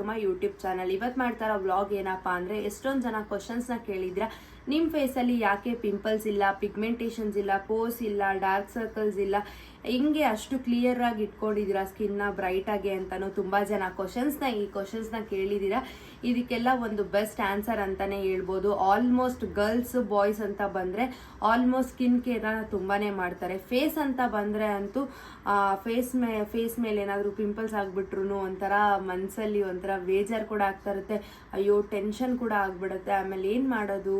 My YouTube channel. ಇವತ್ತು ಮಾಡ್ತಾರೋ vlog ಏನಪ್ಪಾ ಅಂದರೆ, ಎಷ್ಟೊಂದು ಜನ ಕ್ವಶನ್ಸ್ನ ಕೇಳಿದ್ರೆ ನಿಮ್ಮ ಫೇಸಲ್ಲಿ ಯಾಕೆ ಪಿಂಪಲ್ಸ್ ಇಲ್ಲ, ಪಿಗ್ಮೆಂಟೇಷನ್ಸ್ ಇಲ್ಲ, ಪೋಸ್ ಇಲ್ಲ, ಡಾರ್ಕ್ ಸರ್ಕಲ್ಸ್ ಇಲ್ಲ, ಹಿಂಗೆ ಅಷ್ಟು ಕ್ಲಿಯರ್ ಆಗಿ ಇಟ್ಕೊಂಡಿದ್ದೀರಾ ಸ್ಕಿನ್ನ ಬ್ರೈಟ್ ಆಗಿ ಅಂತಾನು ತುಂಬಾ ಜನ ಈ ಕ್ವಶನ್ಸ್ನ ಕೇಳಿದ್ದೀರಾ. ಇದಕ್ಕೆಲ್ಲ ಒಂದು ಬೆಸ್ಟ್ ಆನ್ಸರ್ ಅಂತಾನೆ ಹೇಳ್ಬೋದು. ಆಲ್ಮೋಸ್ಟ್ ಗರ್ಲ್ಸ್ ಬಾಯ್ಸ್ ಅಂತ ಬಂದ್ರೆ ಆಲ್ಮೋಸ್ಟ್ ಸ್ಕಿನ್ ಕೇರ್ನ ತುಂಬಾನೇ ಮಾಡ್ತಾರೆ. ಫೇಸ್ ಅಂತ ಬಂದ್ರೆ ಅಂತೂ ಫೇಸ್ ಮೇಲೆ ಏನಾದರೂ ಪಿಂಪಲ್ಸ್ ಆಗ್ಬಿಟ್ರು ಒಂಥರ ಮನಸ್ಸಲ್ಲಿ ಒಂಥರ ಬೇಜಾರು ಕೂಡ ಆಗ್ತಾ ಇರುತ್ತೆ. ಅಯ್ಯೋ ಟೆನ್ಷನ್ ಕೂಡ ಆಗ್ಬಿಡುತ್ತೆ. ಆಮೇಲೆ ಏನು ಮಾಡೋದು,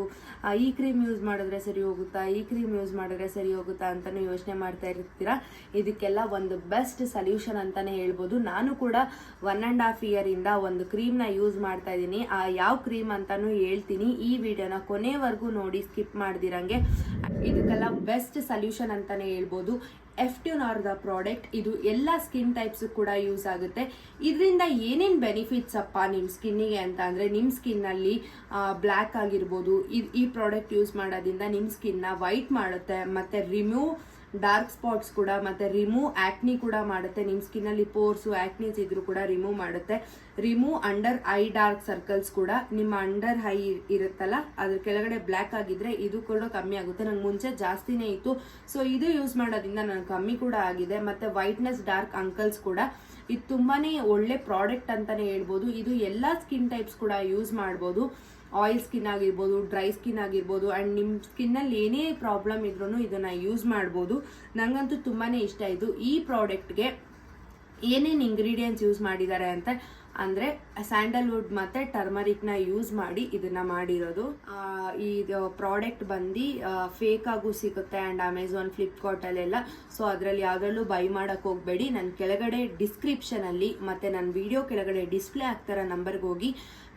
ಈ ಕ್ರೀಮ್ ಯೂಸ್ ಮಾಡಿದ್ರೆ ಸರಿ ಹೋಗುತ್ತಾ, ಈ ಕ್ರೀಮ್ ಯೂಸ್ ಮಾಡಿದ್ರೆ ಸರಿ ಹೋಗುತ್ತಾ ಅಂತಾನು ಯೋಚನೆ ಮಾಡ್ತಾ ಇರ್ತೀರಾ. ಇದಕ್ಕೆಲ್ಲ ಒಂದು ಬೆಸ್ಟ್ ಸೊಲ್ಯೂಷನ್ ಅಂತಾನೆ ಹೇಳ್ಬೋದು. ನಾನು ಕೂಡ 1.5 year ಇಂದ ಒಂದು ಕ್ರೀಮ್ನ ಯೂಸ್ ಮಾಡ್ತಾ ಇದ್ದೀನಿ. ಆ ಯಾವ ಕ್ರೀಮ್ ಅಂತಾನು ಹೇಳ್ತೀನಿ. ಈ ವಿಡಿಯೋನ ಕೊನೆವರೆಗೂ ನೋಡಿ, ಸ್ಕಿಪ್ ಮಾಡ್ದಿರಂಗೆ. ಇದಕ್ಕೆಲ್ಲ ಬೆಸ್ಟ್ ಸೊಲ್ಯೂಷನ್ ಅಂತಾನೆ ಹೇಳ್ಬೋದು. ಎಫ್ಟ್ಯೂನಾರ್ದ ಪ್ರಾಡಕ್ಟ್ ಇದು ಎಲ್ಲ ಸ್ಕಿನ್ ಟೈಪ್ಸ್ ಕೂಡ ಯೂಸ್ ಆಗುತ್ತೆ. ಇದರಿಂದ ಏನೇನು ಬೆನಿಫಿಟ್ಸ್ ಅಪ್ಪ ನಿಮ್ಮ ಸ್ಕಿನ್ನಿಗೆ ಅಂತ ಅಂದರೆ, ನಿಮ್ಮ ಸ್ಕಿನ್ನಲ್ಲಿ ಬ್ಲ್ಯಾಕ್ ಆಗಿರ್ಬೋದು, ಈ ಪ್ರಾಡಕ್ಟ್ ಯೂಸ್ ಮಾಡೋದ್ರಿಂದ ನಿಮ್ಮ ಸ್ಕಿನ್ನ ವೈಟ್ ಮಾಡುತ್ತೆ, ಮತ್ತು ರಿಮೂವ್ ಡಾರ್ಕ್ ಸ್ಪಾಟ್ಸ್ ಕೂಡ, ಮತ್ತು ರಿಮೂವ್ ಆಕ್ನಿ ಕೂಡ ಮಾಡುತ್ತೆ. ನಿಮ್ಮ ಸ್ಕಿನ್ನಲ್ಲಿ ಪೋರ್ಸು ಆಕ್ನೀಸ್ ಇದ್ರೂ ಕೂಡ ರಿಮೂವ್ ಮಾಡುತ್ತೆ. Remove under I dark circles ಕೂಡ, ನಿಮ್ಮ ಅಂಡರ್ ಐ ಇರುತ್ತಲ್ಲ ಅದ್ರ ಕೆಳಗಡೆ ಬ್ಲ್ಯಾಕ್ ಆಗಿದ್ರೆ ಇದು ಕೂಡ ಕಮ್ಮಿ ಆಗುತ್ತೆ. ನಂಗೆ ಮುಂಚೆ ಜಾಸ್ತಿನೇ ಇತ್ತು, ಸೊ ಇದು ಯೂಸ್ ಮಾಡೋದ್ರಿಂದ ನನಗೆ ಕಮ್ಮಿ ಕೂಡ ಆಗಿದೆ. ಮತ್ತು ವೈಟ್ನೆಸ್ ಡಾರ್ಕ್ ಅಂಕಲ್ಸ್ ಕೂಡ ಇದು ತುಂಬಾನೇ ಒಳ್ಳೆ ಪ್ರಾಡಕ್ಟ್ ಅಂತಾನೆ ಹೇಳ್ಬೋದು. ಇದು ಎಲ್ಲ ಸ್ಕಿನ್ ಟೈಪ್ಸ್ ಕೂಡ ಯೂಸ್ ಮಾಡ್ಬೋದು. ಆಯಿಲ್ ಸ್ಕಿನ್ ಆಗಿರ್ಬೋದು, ಡ್ರೈ ಸ್ಕಿನ್ ಆಗಿರ್ಬೋದು, ಆ್ಯಂಡ್ ನಿಮ್ಮ ಸ್ಕಿನ್ನಲ್ಲಿ ಏನೇ ಪ್ರಾಬ್ಲಮ್ ಇದ್ರೂ ಇದನ್ನು ಯೂಸ್ ಮಾಡ್ಬೋದು. ನನಗಂತೂ ತುಂಬಾ ಇಷ್ಟ ಆಯಿತು. ಈ ಪ್ರಾಡಕ್ಟ್ಗೆ ಏನೇನು ಇಂಗ್ರೀಡಿಯೆಂಟ್ಸ್ ಯೂಸ್ ಮಾಡಿದ್ದಾರೆ ಅಂತ ಅಂದರೆ, ಸ್ಯಾಂಡಲ್ವುಡ್ ಮತ್ತು ಟರ್ಮರಿಕ್ನ ಯೂಸ್ ಮಾಡಿ ಇದನ್ನು ಮಾಡಿರೋದು. ಈ ಪ್ರಾಡಕ್ಟ್ ಬಂದು ಫೇಕ್ ಆಗೂ ಸಿಗುತ್ತೆ ಆ್ಯಂಡ್ ಅಮೆಝಾನ್, ಫ್ಲಿಪ್ಕಾರ್ಟಲ್ಲೆಲ್ಲ. ಸೊ ಅದರಲ್ಲಿ ಯಾವುದ್ರಲ್ಲೂ ಬೈ ಮಾಡೋಕ್ಕೆ ಹೋಗಬೇಡಿ. ನನ್ನ ಕೆಳಗಡೆ ಡಿಸ್ಕ್ರಿಪ್ಷನಲ್ಲಿ ಮತ್ತು ನನ್ನ ವಿಡಿಯೋ ಕೆಳಗಡೆ ಡಿಸ್ಪ್ಲೇ ಆಗ್ತಾರ ನಂಬರ್ಗೆ ಹೋಗಿ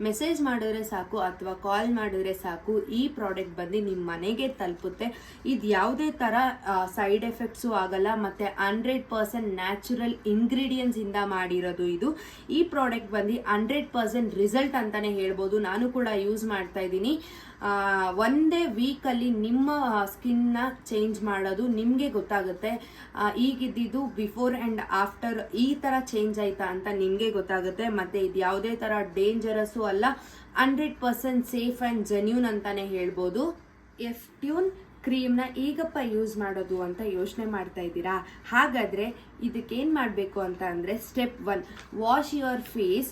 ಮೆಸೇಜ್ ಮಾಡಿದ್ರೆ ಸಾಕು, ಅಥವಾ ಕಾಲ್ ಮಾಡಿದ್ರೆ ಸಾಕು. ಈ ಪ್ರಾಡಕ್ಟ್ ಬಂದು ನಿಮ್ಮ ಮನೆಗೆ ತಲುಪುತ್ತೆ. ಇದು ಯಾವುದೇ ಥರ ಸೈಡ್ ಎಫೆಕ್ಟ್ಸು ಆಗಲ್ಲ, ಮತ್ತು 100% ನ್ಯಾಚುರಲ್ ಇಂಗ್ರೀಡಿಯೆಂಟ್ಸ್ ಇಂದ ಮಾಡಿರೋದು ಇದು. ಈ ಪ್ರಾಡಕ್ಟ್ ಬಂದು 100% ರಿಸಲ್ಟ್ ಅಂತಾನೆ ಹೇಳ್ಬೋದು. ನಾನು ಕೂಡ ಯೂಸ್ ಮಾಡ್ತಾ ಇದ್ದೀನಿ. ಒಂದೇ ವೀಕಲ್ಲಿ ನಿಮ್ಮ ಸ್ಕಿನ್ನ ಚೇಂಜ್ ಮಾಡೋದು ನಿಮಗೆ ಗೊತ್ತಾಗುತ್ತೆ. ಈಗಿದ್ದು ಬಿಫೋರ್ ಆ್ಯಂಡ್ ಆಫ್ಟರ್ ಈ ಥರ ಚೇಂಜ್ ಆಯ್ತಾ ಅಂತ ನಿಮಗೆ ಗೊತ್ತಾಗುತ್ತೆ. ಮತ್ತು ಇದು ಯಾವುದೇ ಥರ ಡೇಂಜರಸ್ಸು ಅಲ್ಲ, 100% ಸೇಫ್ ಆ್ಯಂಡ್ ಜೆನ್ಯೂನ್ ಅಂತಾನೆ ಹೇಳ್ಬೋದು. ಎಫ್ಟ್ಯೂನ್ ಕ್ರೀಮ್ನ ಈಗಪ್ಪ ಯೂಸ್ ಮಾಡೋದು ಅಂತ ಯೋಚನೆ ಮಾಡ್ತಾ ಇದ್ದೀರಾ? ಹಾಗಾದರೆ ಇದಕ್ಕೇನು ಮಾಡಬೇಕು ಅಂತ ಅಂದರೆ, ಸ್ಟೆಪ್ 1, ವಾಶ್ ಯುವರ್ ಫೇಸ್.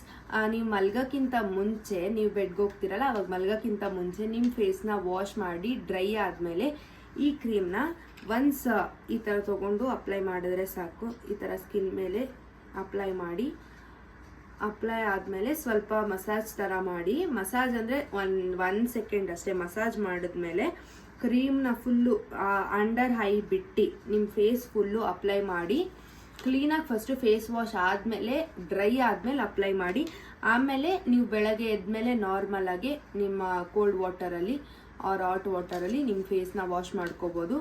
ನೀವು ಮಲ್ಗೋಕ್ಕಿಂತ ಮುಂಚೆ, ನೀವು ಬೆಡ್ಗೆ ಹೋಗ್ತಿರಲ್ಲ ಅವಾಗ ಮಲ್ಗೋಕ್ಕಿಂತ ಮುಂಚೆ ನಿಮ್ಮ ಫೇಸ್ನ ವಾಶ್ ಮಾಡಿ ಡ್ರೈ ಆದಮೇಲೆ ಈ ಕ್ರೀಮ್ನ ಒನ್ಸ್ ಈ ಥರ ತೊಗೊಂಡು ಅಪ್ಲೈ ಮಾಡಿದ್ರೆ ಸಾಕು. ಈ ಥರ ಸ್ಕಿನ್ ಮೇಲೆ ಅಪ್ಲೈ ಮಾಡಿ, ಅಪ್ಲೈ ಆದಮೇಲೆ ಸ್ವಲ್ಪ ಮಸಾಜ್ ಥರ ಮಾಡಿ. ಮಸಾಜ್ ಅಂದರೆ ಒನ್ ಸೆಕೆಂಡ್ ಅಷ್ಟೇ. ಮಸಾಜ್ ಮಾಡಿದ್ಮೇಲೆ ಕ್ರೀಮ್ನ ಫುಲ್ಲು ಅಂಡರ್ ಐ ಬಿಟ್ಟು ನಿಮ್ಮ ಫೇಸ್ ಫುಲ್ಲು ಅಪ್ಲೈ ಮಾಡಿ. ಕ್ಲೀನಾಗಿ ಫಸ್ಟು ಫೇಸ್ ವಾಶ್ ಆದಮೇಲೆ, ಡ್ರೈ ಆದಮೇಲೆ ಅಪ್ಲೈ ಮಾಡಿ. ಆಮೇಲೆ ನೀವು ಬೆಳಗ್ಗೆ ಎದ್ಮೇಲೆ ನಾರ್ಮಲ್ ಆಗಿ ನಿಮ್ಮ ಕೋಲ್ಡ್ ವಾಟರಲ್ಲಿ ಆರ್ ಹಾಟ್ ವಾಟರಲ್ಲಿ ನಿಮ್ಮ ಫೇಸ್ನ ವಾಶ್ ಮಾಡ್ಕೋಬೋದು.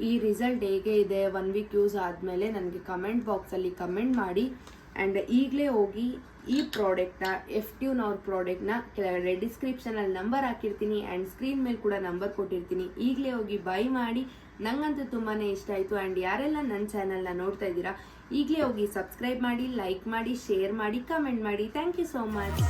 ಈ ರಿಸಲ್ಟ್ ಹೇಗೆ ಇದೆ 1 ವೀಕ್ ಯೂಸ್ ಆದಮೇಲೆ ನನಗೆ ಕಮೆಂಟ್ ಬಾಕ್ಸಲ್ಲಿ ಕಮೆಂಟ್ ಮಾಡಿ. ಆ್ಯಂಡ್ ಈಗಲೇ ಹೋಗಿ ಈ ಪ್ರಾಡಕ್ಟ್ನ, ಎಫ್ಟ್ಯೂನ್ ಅವ್ರ ಪ್ರಾಡಕ್ಟ್ನ ಕೆಳಗಡೆ ಡಿಸ್ಕ್ರಿಪ್ಷನಲ್ಲಿ ನಂಬರ್ ಹಾಕಿರ್ತೀನಿ ಆ್ಯಂಡ್ ಸ್ಕ್ರೀನ್ ಮೇಲೆ ಕೂಡ ನಂಬರ್ ಕೊಟ್ಟಿರ್ತೀನಿ. ಈಗಲೇ ಹೋಗಿ ಬೈ ಮಾಡಿ. ನಂಗಂತೂ ತುಂಬಾ ಇಷ್ಟ ಆಯಿತು. ಆ್ಯಂಡ್ ಯಾರೆಲ್ಲ ನನ್ನ ಚಾನಲ್ನ ನೋಡ್ತಾ ಇದ್ದೀರಾ, ಈಗಲೇ ಹೋಗಿ ಸಬ್ಸ್ಕ್ರೈಬ್ ಮಾಡಿ, ಲೈಕ್ ಮಾಡಿ, ಶೇರ್ ಮಾಡಿ, ಕಮೆಂಟ್ ಮಾಡಿ. Thank you so much.